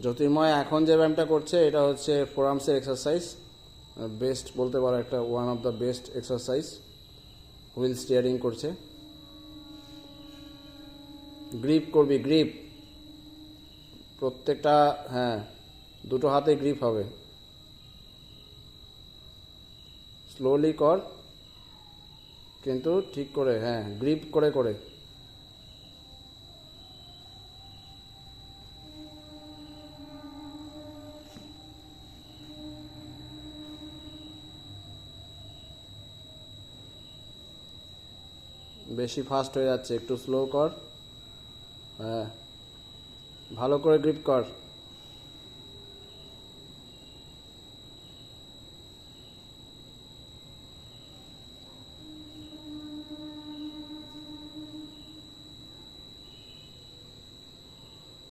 জ্যোতির্ময় এখন যে ব্যায়ামটা করছে এটা হচ্ছে ফোরামসের এক্সারসাইজ, বেস্ট বলতে পারো, একটা one of the best exercise. Wheel steering করছে। গ্রিপ করবি, গ্রিপ প্রত্যেকটা, হ্যাঁ দুটো হাতে গ্রিপ হবে। স্লোলি কর কিন্তু ঠিক করে, হ্যাঁ গ্রিপ করে করে। বেশি ফাস্ট হয়ে যাচ্ছে, একটু স্লো কর। হ্যাঁ ভালো করে গ্রিপ কর।